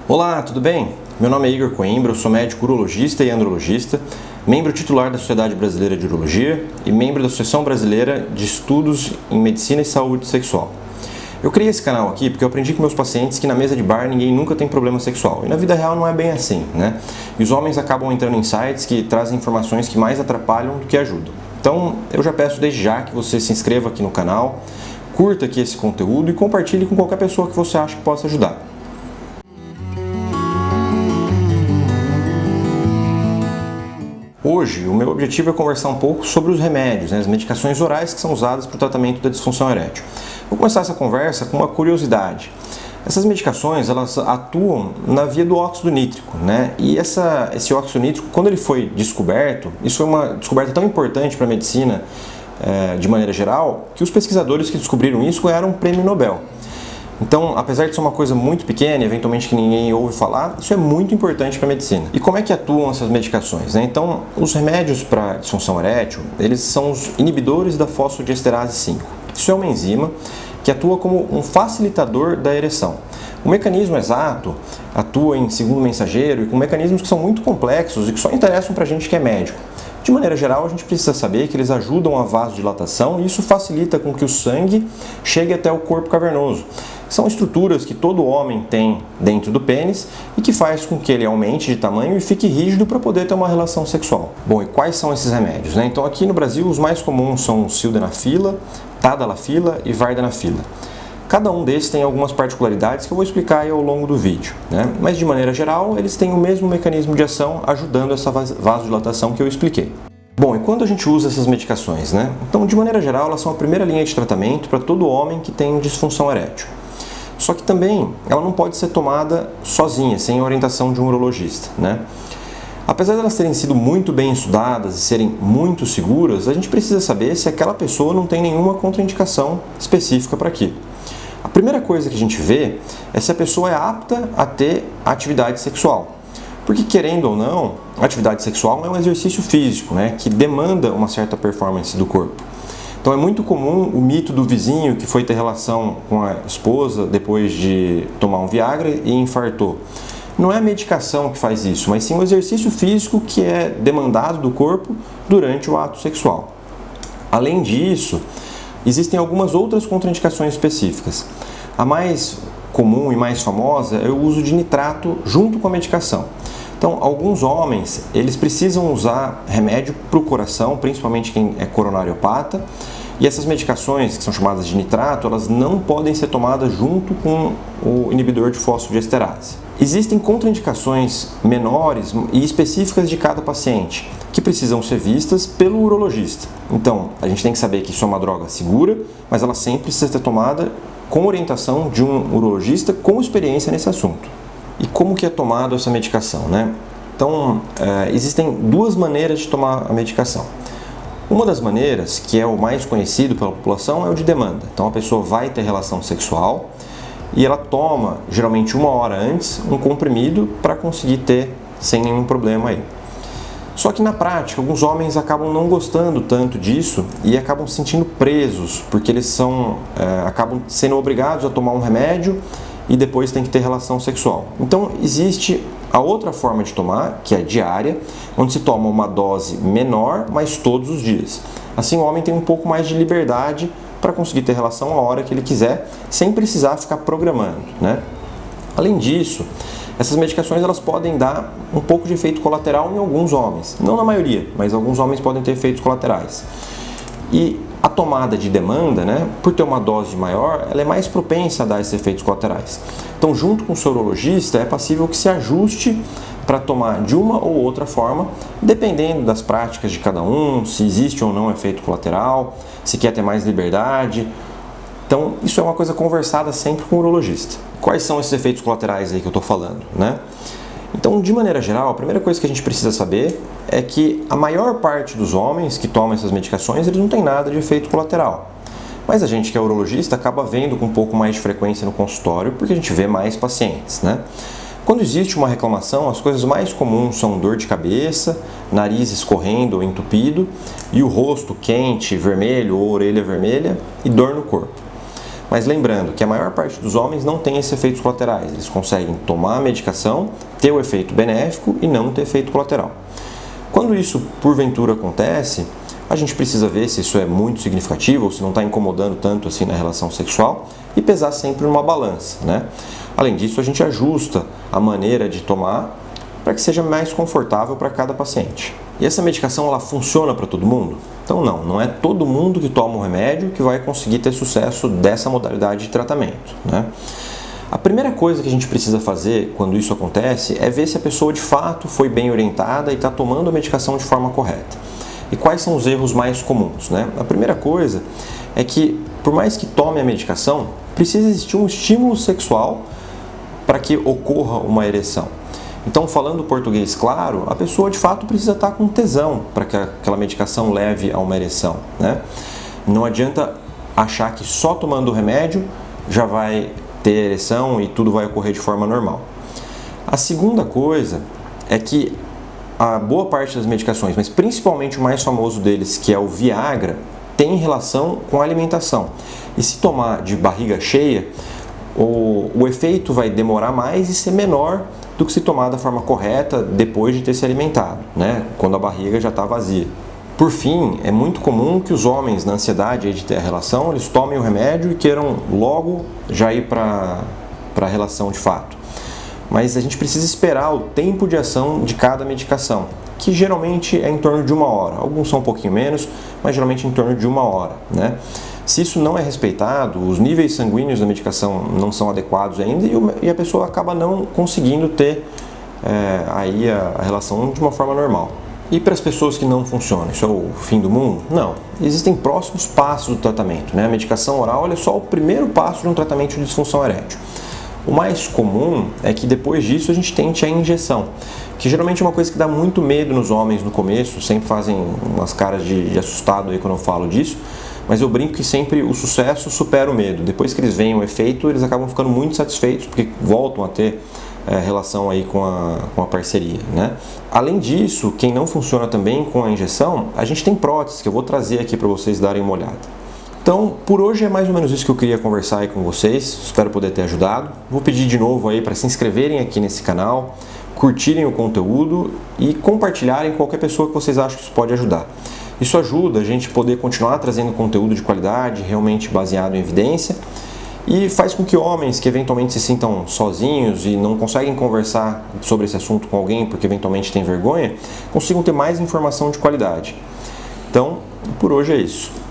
Olá, tudo bem? Meu nome é Igor Coimbra, eu sou médico urologista e andrologista, membro titular da Sociedade Brasileira de Urologia e membro da Associação Brasileira de Estudos em Medicina e Saúde Sexual. Eu criei esse canal aqui porque eu aprendi com meus pacientes que na mesa de bar ninguém nunca tem problema sexual. E na vida real não é bem assim, né? E os homens acabam entrando em sites que trazem informações que mais atrapalham do que ajudam. Então, eu já peço desde já que você se inscreva aqui no canal, curta aqui esse conteúdo e compartilhe com qualquer pessoa que você acha que possa ajudar. Hoje, o meu objetivo é conversar um pouco sobre os remédios, as medicações orais que são usadas para o tratamento da disfunção erétil. Vou começar essa conversa com uma curiosidade. Essas medicações, elas atuam na via do óxido nítrico, E esse óxido nítrico, quando ele foi descoberto, isso foi uma descoberta tão importante para a medicina de maneira geral, que os pesquisadores que descobriram isso ganharam um prêmio Nobel. Então, apesar de ser uma coisa muito pequena, eventualmente que ninguém ouve falar, isso é muito importante para a medicina. E como é que atuam essas medicações? Então, os remédios para disfunção erétil, eles são os inibidores da fosfodiesterase 5. Isso é uma enzima que atua como um facilitador da ereção. O mecanismo exato atua em segundo mensageiro e com mecanismos que são muito complexos e que só interessam para a gente que é médico. De maneira geral, a gente precisa saber que eles ajudam a vasodilatação e isso facilita com que o sangue chegue até o corpo cavernoso. São estruturas que todo homem tem dentro do pênis e que faz com que ele aumente de tamanho e fique rígido para poder ter uma relação sexual. Bom, e quais são esses remédios? Então aqui no Brasil os mais comuns são o sildenafila, tadalafila e vardenafila. Cada um desses tem algumas particularidades que eu vou explicar aí ao longo do vídeo, Mas de maneira geral eles têm o mesmo mecanismo de ação ajudando essa vasodilatação que eu expliquei. Bom, e quando a gente usa essas medicações, Então de maneira geral elas são a primeira linha de tratamento para todo homem que tem disfunção erétil. Só que também ela não pode ser tomada sozinha, sem a orientação de um urologista, Apesar de elas terem sido muito bem estudadas e serem muito seguras, a gente precisa saber se aquela pessoa não tem nenhuma contraindicação específica para aquilo. A primeira coisa que a gente vê é se a pessoa é apta a ter atividade sexual. Porque, querendo ou não, a atividade sexual é um exercício físico, que demanda uma certa performance do corpo. Então é muito comum o mito do vizinho que foi ter relação com a esposa depois de tomar um Viagra e infartou. Não é a medicação que faz isso, mas sim o exercício físico que é demandado do corpo durante o ato sexual. Além disso, existem algumas outras contraindicações específicas. A mais comum e mais famosa é o uso de nitrato junto com a medicação. Então, alguns homens, eles precisam usar remédio para o coração, principalmente quem é coronariopata, e essas medicações, que são chamadas de nitrato, elas não podem ser tomadas junto com o inibidor de fosfodiesterase. Existem contraindicações menores e específicas de cada paciente, que precisam ser vistas pelo urologista. Então, a gente tem que saber que isso é uma droga segura, mas ela sempre precisa ser tomada com orientação de um urologista com experiência nesse assunto. E como que é tomada essa medicação, Então, existem duas maneiras de tomar a medicação. Uma das maneiras, que é o mais conhecido pela população, é o de demanda. Então, a pessoa vai ter relação sexual e ela toma, geralmente 1 hora antes, um comprimido para conseguir ter sem nenhum problema aí. Só que na prática, alguns homens acabam não gostando tanto disso e acabam se sentindo presos, porque eles acabam sendo obrigados a tomar um remédio e depois tem que ter relação sexual. Então existe a outra forma de tomar, que é diária, onde se toma uma dose menor, mas todos os dias. Assim o homem tem um pouco mais de liberdade para conseguir ter relação a hora que ele quiser, sem precisar ficar programando, Além disso, essas medicações elas podem dar um pouco de efeito colateral em alguns homens. Não na maioria, mas alguns homens podem ter efeitos colaterais. E a tomada de demanda, por ter uma dose maior, ela é mais propensa a dar esses efeitos colaterais. Então, junto com o seu urologista, é passível que se ajuste para tomar de uma ou outra forma, dependendo das práticas de cada um, se existe ou não efeito colateral, se quer ter mais liberdade. Então, isso é uma coisa conversada sempre com o urologista. Quais são esses efeitos colaterais aí que eu estou falando, Então, de maneira geral, a primeira coisa que a gente precisa saber é que a maior parte dos homens que tomam essas medicações, eles não têm nada de efeito colateral. Mas a gente que é urologista acaba vendo com um pouco mais de frequência no consultório, porque a gente vê mais pacientes, Quando existe uma reclamação, as coisas mais comuns são dor de cabeça, nariz escorrendo ou entupido, e o rosto quente, vermelho ou orelha vermelha, e dor no corpo. Mas lembrando que a maior parte dos homens não tem esses efeitos colaterais. Eles conseguem tomar a medicação, ter o efeito benéfico e não ter efeito colateral. Quando isso porventura acontece, a gente precisa ver se isso é muito significativo ou se não está incomodando tanto assim na relação sexual e pesar sempre numa balança, né? Além disso, a gente ajusta a maneira de tomar para que seja mais confortável para cada paciente. E essa medicação ela funciona para todo mundo? Então não é todo mundo que toma um remédio que vai conseguir ter sucesso dessa modalidade de tratamento, né? A primeira coisa que a gente precisa fazer quando isso acontece é ver se a pessoa de fato foi bem orientada e está tomando a medicação de forma correta. E quais são os erros mais comuns, né? A primeira coisa é que, por mais que tome a medicação, precisa existir um estímulo sexual para que ocorra uma ereção. Então, falando português claro, a pessoa de fato precisa estar com tesão para que aquela medicação leve a uma ereção, né? Não adianta achar que só tomando o remédio já vai ter ereção e tudo vai ocorrer de forma normal. A segunda coisa é que a boa parte das medicações, mas principalmente o mais famoso deles, que é o Viagra, tem relação com a alimentação. E se tomar de barriga cheia, o efeito vai demorar mais e ser menor do que se tomar da forma correta depois de ter se alimentado, né? Quando a barriga já está vazia. Por fim, é muito comum que os homens, na ansiedade de ter a relação, eles tomem o remédio e queiram logo já ir para a relação de fato. Mas a gente precisa esperar o tempo de ação de cada medicação, que geralmente é em torno de 1 hora. Alguns são um pouquinho menos, mas geralmente em torno de 1 hora, né? Se isso não é respeitado, os níveis sanguíneos da medicação não são adequados ainda e a pessoa acaba não conseguindo ter aí a relação de uma forma normal. E para as pessoas que não funcionam, isso é o fim do mundo? Não. Existem próximos passos do tratamento, né? A medicação oral é só o primeiro passo de um tratamento de disfunção erétil. O mais comum é que depois disso a gente tente a injeção, que geralmente é uma coisa que dá muito medo nos homens no começo, sempre fazem umas caras de assustado aí quando eu falo disso, mas eu brinco que sempre o sucesso supera o medo. Depois que eles veem o efeito, eles acabam ficando muito satisfeitos, porque voltam a ter relação aí com a parceria, né? Além disso, quem não funciona também com a injeção, a gente tem próteses, que eu vou trazer aqui para vocês darem uma olhada. Então, por hoje é mais ou menos isso que eu queria conversar aí com vocês, espero poder ter ajudado. Vou pedir de novo aí para se inscreverem aqui nesse canal, curtirem o conteúdo e compartilharem com qualquer pessoa que vocês acham que isso pode ajudar. Isso ajuda a gente poder continuar trazendo conteúdo de qualidade, realmente baseado em evidência, e faz com que homens que eventualmente se sintam sozinhos e não conseguem conversar sobre esse assunto com alguém porque eventualmente têm vergonha, consigam ter mais informação de qualidade. Então, por hoje é isso.